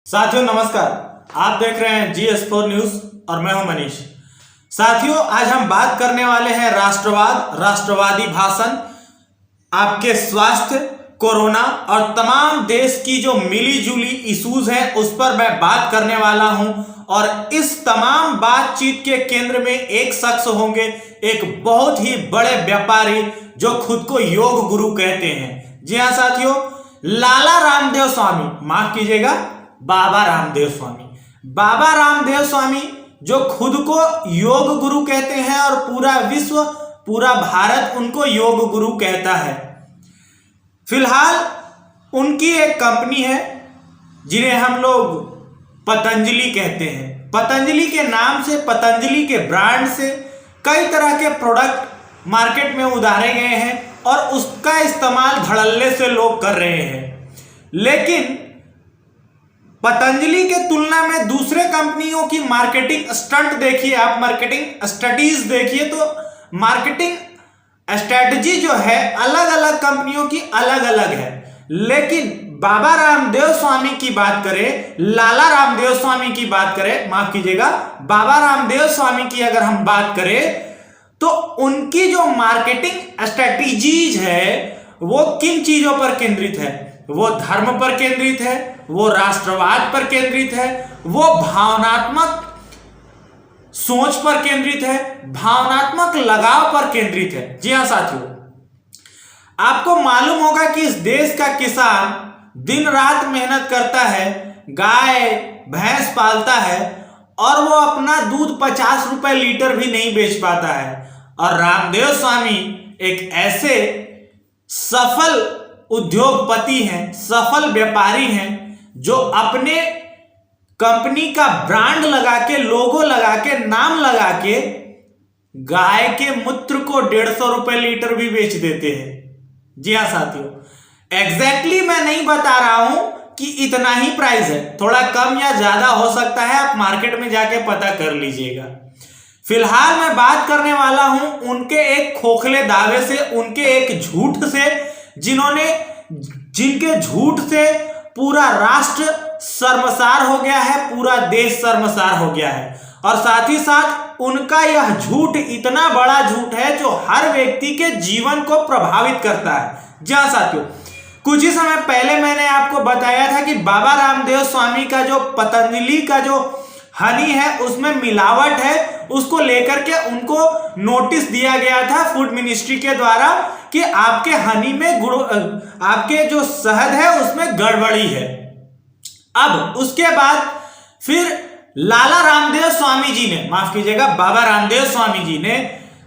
साथियों नमस्कार, आप देख रहे हैं GS4 न्यूज और मैं हूं मनीष। साथियों आज हम बात करने वाले हैं राष्ट्रवादी भाषण, आपके स्वास्थ्य, कोरोना और तमाम देश की जो मिली जुली इश्यूज हैं उस पर मैं बात करने वाला हूं। और इस तमाम बातचीत के केंद्र में एक शख्स होंगे, एक बहुत ही बड़े व्यापारी जो खुद को योग गुरु कहते हैं। जी हाँ साथियों, लाला रामदेव स्वामी, माफ कीजिएगा बाबा रामदेव स्वामी। बाबा रामदेव स्वामी जो खुद को योग गुरु कहते हैं और पूरा विश्व, पूरा भारत उनको योग गुरु कहता है। फिलहाल उनकी एक कंपनी है जिन्हें हम लोग पतंजलि कहते हैं। पतंजलि के नाम से, पतंजलि के ब्रांड से कई तरह के प्रोडक्ट मार्केट में उतारे गए हैं और उसका इस्तेमाल धड़ल्ले से लोग कर रहे हैं। लेकिन पतंजलि के तुलना में दूसरे कंपनियों की मार्केटिंग स्टंट देखिए, आप मार्केटिंग स्ट्रेटजीज देखिए तो मार्केटिंग स्ट्रेटजी जो है अलग अलग कंपनियों की अलग अलग है। लेकिन बाबा रामदेव स्वामी की बात करें, लाला रामदेव स्वामी की बात करें, माफ कीजिएगा बाबा रामदेव स्वामी की अगर हम बात करें तो उनकी जो मार्केटिंग स्ट्रेटजीज है वो किन चीजों पर केंद्रित है? वो धर्म पर केंद्रित है, वो राष्ट्रवाद पर केंद्रित है, वो भावनात्मक सोच पर केंद्रित है, भावनात्मक लगाव पर केंद्रित है। जी हाँ साथियों, आपको मालूम होगा कि इस देश का किसान दिन रात मेहनत करता है, गाय भैंस पालता है और वो अपना दूध 50 रुपए लीटर भी नहीं बेच पाता है। और रामदेव स्वामी एक ऐसे सफल उद्योगपति हैं, सफल व्यापारी हैं जो अपने कंपनी का ब्रांड लगा के, लोगो लगा के, नाम लगा के गाय के मूत्र को 150 रुपए लीटर भी बेच देते हैं। जी हाँ साथियों, एग्जैक्टली मैं नहीं बता रहा हूं कि इतना ही प्राइस है, थोड़ा कम या ज्यादा हो सकता है, आप मार्केट में जाके पता कर लीजिएगा। फिलहाल मैं बात करने वाला हूं उनके एक खोखले दावे से, उनके एक झूठ से, जिनके झूठ से पूरा राष्ट्र शर्मसार हो गया है, पूरा देश शर्मसार हो गया है। और साथ ही साथ उनका यह झूठ इतना बड़ा झूठ है जो हर व्यक्ति के जीवन को प्रभावित करता है। जी हाँ साथियों, कुछ ही समय पहले मैंने आपको बताया था कि बाबा रामदेव स्वामी का जो पतंजलि का जो हनी है उसमें मिलावट है, उसको लेकर के उनको नोटिस दिया गया था फूड मिनिस्ट्री के द्वारा कि आपके हनी में आपके जो शहद है उसमें गड़बड़ी है। अब उसके बाद फिर लाला रामदेव स्वामी जी ने, माफ कीजिएगा बाबा रामदेव स्वामी जी ने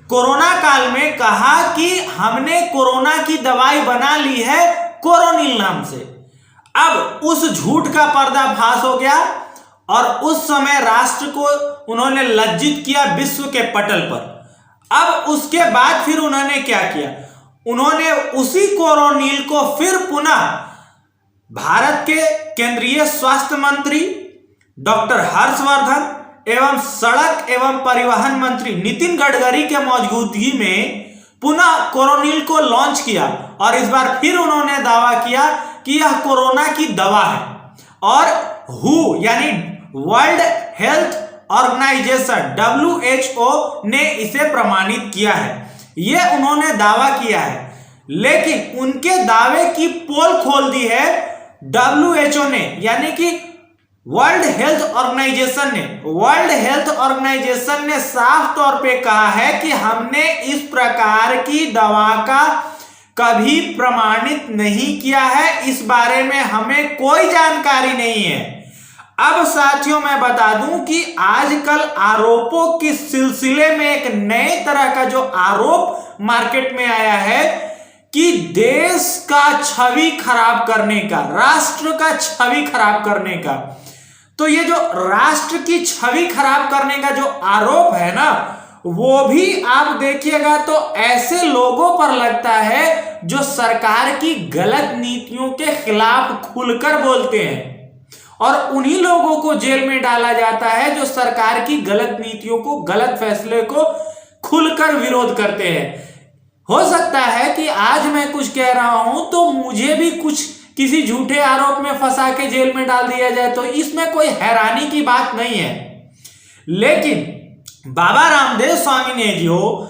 कोरोना काल में कहा कि हमने कोरोना की दवाई बना ली है कोरोनिल नाम से। अब उस झूठ का पर्दाफाश हो गया और उस समय राष्ट्र को उन्होंने लज्जित किया विश्व के पटल पर। अब उसके बाद फिर उन्होंने क्या किया? उन्होंने उसी कोरोनिल को फिर पुनः भारत के केंद्रीय स्वास्थ्य मंत्री डॉक्टर हर्षवर्धन एवं सड़क एवं परिवहन मंत्री नितिन गडकरी के मौजूदगी में पुनः कोरोनिल को लॉन्च किया और इस बार फिर उन्होंने दावा किया कि यह कोरोना की दवा है। और WHO यानी वर्ल्ड हेल्थ ऑर्गेनाइजेशन WHO ने इसे प्रमाणित किया है, ये उन्होंने दावा किया है। लेकिन उनके दावे की पोल खोल दी है WHO ने, यानी कि वर्ल्ड हेल्थ ऑर्गेनाइजेशन ने साफ तौर पे कहा है कि हमने इस प्रकार की दवा का कभी प्रमाणित नहीं किया है, इस बारे में हमें कोई जानकारी नहीं है। अब साथियों मैं बता दूं कि आजकल आरोपों के सिलसिले में एक नए तरह का जो आरोप मार्केट में आया है कि देश का छवि खराब करने का, राष्ट्र का छवि खराब करने का। तो ये जो राष्ट्र की छवि खराब करने का जो आरोप है ना, वो भी आप देखिएगा तो ऐसे लोगों पर लगता है जो सरकार की गलत नीतियों के खिलाफ खुलकर बोलते हैं और उन्हीं लोगों को जेल में डाला जाता है जो सरकार की गलत नीतियों को, गलत फैसले को खुलकर विरोध करते हैं। हो सकता है कि आज मैं कुछ कह रहा हूं तो मुझे भी कुछ किसी झूठे आरोप में फंसा के जेल में डाल दिया जाए, तो इसमें कोई हैरानी की बात नहीं है। लेकिन बाबा रामदेव स्वामी ने जो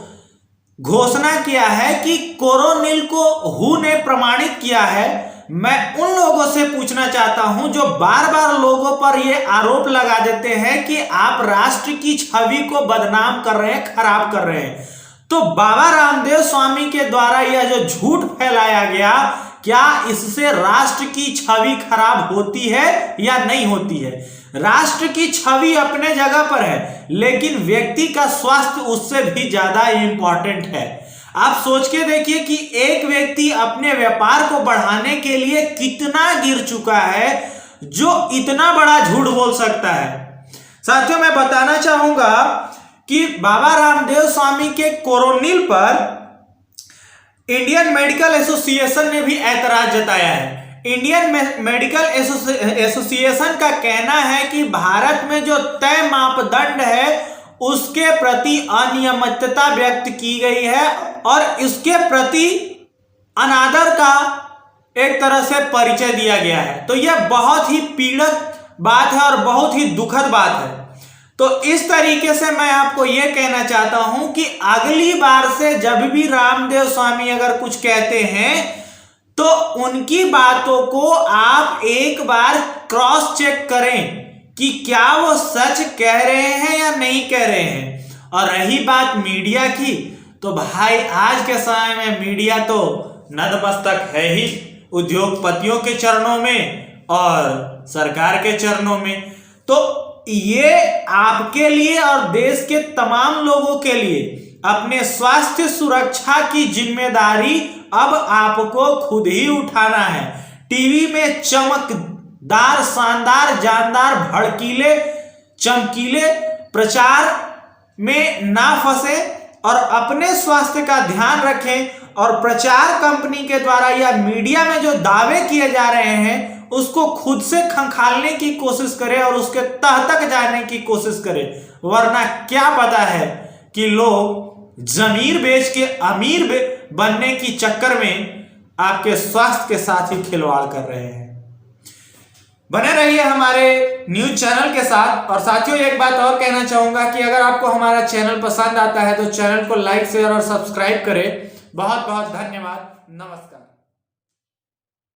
घोषणा किया है कि कोरोनिल को हु ने प्रमाणित किया है, मैं उन लोगों से पूछना चाहता हूं जो बार बार लोगों पर यह आरोप लगा देते हैं कि आप राष्ट्र की छवि को बदनाम कर रहे हैं, खराब कर रहे हैं। तो बाबा रामदेव स्वामी के द्वारा यह जो झूठ फैलाया गया, क्या इससे राष्ट्र की छवि खराब होती है या नहीं होती है? राष्ट्र की छवि अपने जगह पर है, लेकिन व्यक्ति का स्वास्थ्य उससे भी ज्यादा इंपॉर्टेंट है। आप सोच के देखिए कि एक व्यक्ति अपने व्यापार को बढ़ाने के लिए कितना गिर चुका है, जो इतना बड़ा झूठ बोल सकता है। साथियों, मैं बताना चाहूंगा कि बाबा रामदेव स्वामी के कोरोनिल पर इंडियन मेडिकल एसोसिएशन ने भी ऐतराज जताया है। इंडियन मेडिकल एसोसिएशन का कहना है कि भारत में जो तय मापदंड है उसके प्रति अनियमितता व्यक्त की गई है और इसके प्रति अनादर का एक तरह से परिचय दिया गया है। तो यह बहुत ही पीड़क बात है और बहुत ही दुखद बात है। तो इस तरीके से मैं आपको यह कहना चाहता हूं कि अगली बार से जब भी रामदेव स्वामी अगर कुछ कहते हैं तो उनकी बातों को आप एक बार क्रॉस चेक करें कि क्या वो सच कह रहे हैं या नहीं कह रहे हैं। और रही बात मीडिया की, तो भाई आज के समय में मीडिया तो नतमस्तक है ही उद्योगपतियों के चरणों में और सरकार के चरणों में। तो ये आपके लिए और देश के तमाम लोगों के लिए अपने स्वास्थ्य सुरक्षा की जिम्मेदारी अब आपको खुद ही उठाना है। टीवी में चमकदार, शानदार, जानदार, भड़कीले, चमकीले प्रचार में ना फंसे और अपने स्वास्थ्य का ध्यान रखें और प्रचार कंपनी के द्वारा या मीडिया में जो दावे किए जा रहे हैं उसको खुद से खंगालने की कोशिश करें और उसके तह तक जाने की कोशिश करें। वरना क्या पता है कि लोग जमीर बेच के अमीर बनने की चक्कर में आपके स्वास्थ्य के साथ ही खिलवाड़ कर रहे हैं। बने रहिए हमारे न्यूज चैनल के साथ। और साथियों, एक बात और कहना चाहूंगा कि अगर आपको हमारा चैनल पसंद आता है तो चैनल को लाइक, शेयर और सब्सक्राइब करें। बहुत बहुत धन्यवाद। नमस्कार।